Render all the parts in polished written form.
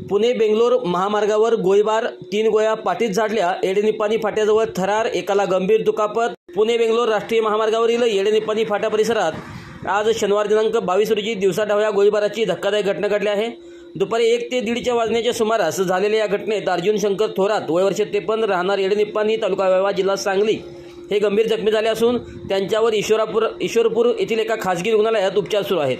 पुणे बेंगलोर महामार्गावर गोळीबार, 3 गोळ्या पाठीत झाडल्या. येडेनिप्पाणी फाट्याजवळ थरार, एकाला गंभीर दुखापत. पुणे बेंगलोर राष्ट्रीय महामार्गावरील येडेनिप्पाणी फाटा परिसरात आज शनिवार दिनांक 22 रोजी दिवसाढवळ्या गोळीबाराची धक्कादायक घटना घडली आहे. दुपारी 1 ते 1:30 वाजण्याच्या सुमारास झालेल्या या घटनेत अर्जुन शंकर थोरात, वय वर्ष 53, राहणार येडेनिप्पाणी, तालुका वाळवा, जिल्हा सांगली, हे गंभीर जखमी झाले असून त्यांच्यावर ईश्वरपूर येथील एका खासगी रुग्णालयात उपचार सुरू आहेत.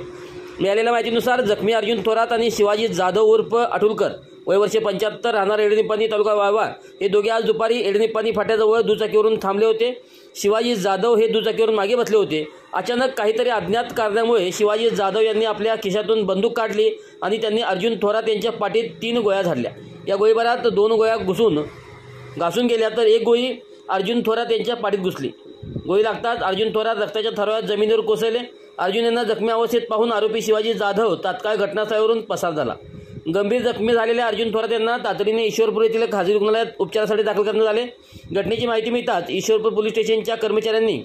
मिळालेल्या माहितीनुसार जखमी अर्जुन थोरात आणि शिवाजी जाधव उर्फ अटुलकर, वय वर्ष 75, राहणार येडेनिप्पाणी, तालुका वाळवा, हे दोघे आज दुपारी येडेनिप्पाणी फाट्याजवळ दुचाकीवरून थांबले होते. शिवाजी जाधव हे दुचाकीवरून मागे बसले होते. अचानक काहीतरी अज्ञात कारणामुळे शिवाजी जाधव यांनी आपल्या खिशातून बंदूक काढली आणि त्यांनी अर्जुन थोरात यांच्या पाठीत 3 गोळ्या झाडल्या. या गोळीबारात 2 गोळ्या घासून गेल्या तर 1 गोळी अर्जुन थोरात यांच्या पाठीत घुसली. गोळी लागताच अर्जुन थोरात रक्ताच्या थरोळ्यात जमिनीवर कोसळले. अर्जुन यांना जखमी अवस्थेत पाहून आरोपी शिवाजी जाधव तात्काळ घटनास्थळावरून पसार झाला. गंभीर जखमी झालेल्या अर्जुन थोरात यांना तातडीने ईश्वरपूर येथील खासगी रुग्णालयात उपचारासाठी दाखल करण्यात आले. घटनेची माहिती मिळताच ईश्वरपूर पोलीस स्टेशनच्या कर्मचाऱ्यांनी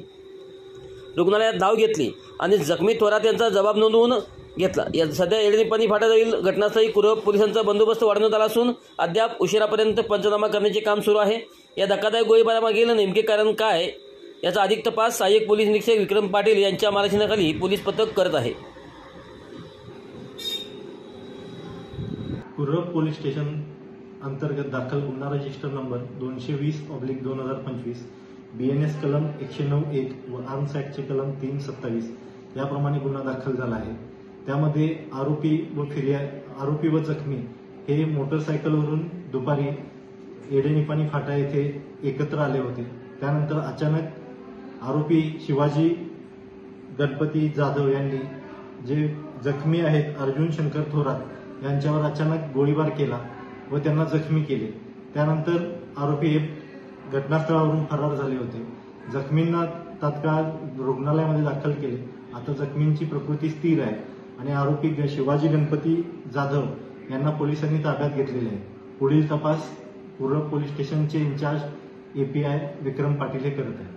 रुग्णालयात धाव घेतली आणि जखमी थोरात यांचा जबाब नोंदवून घेतला. सध्या येडेनिप्पाणी फाट्याजवळील घटनास्थळी कुरप पोलिसांचा बंदोबस्त वाढवण्यात आला असून अद्याप उशिरापर्यंत पंचनामा करण्याचे काम सुरू आहे. या धक्कादायक गोळीबारामागील नेमके कारण काय याचा अधिक तपास सहाय्यक पोलीस निरीक्षक विक्रम पाटील यांच्या मार्गदर्शनाखाली पोलीस पथक करत आहे. कुरप पोलीस स्टेशन अंतर्गत दाखल गुन्हा रजिस्टर नंबर 220/2025 BNS कलम 109(1) व आर्म्स ॲक्टचे कलम 327 याप्रमाणे गुन्हा दाखल झाला आहे. त्यामध्ये आरोपी व जखमी हे मोटरसायकलवरून दुपारी येडेनिप्पाणी फाटा येथे एकत्र आले होते. त्यानंतर अचानक आरोपी शिवाजी गणपती जाधव यांनी जे जखमी आहेत अर्जुन शंकर थोरात यांच्यावर अचानक गोळीबार केला व त्यांना जखमी केले. त्यानंतर आरोपी हे घटनास्थळावरून फरार झाले होते. जखमींना तात्काळ रुग्णालयामध्ये दाखल केले. आता जखमींची प्रकृती स्थिर आहे आणि आरोपी शिवाजी गणपती जाधव यांना पोलिसांनी ताब्यात घेतलेले आहे. पुढील तपास कुरप पोलीस स्टेशनचे इन्चार्ज API विक्रम पाटील हे करत आहेत.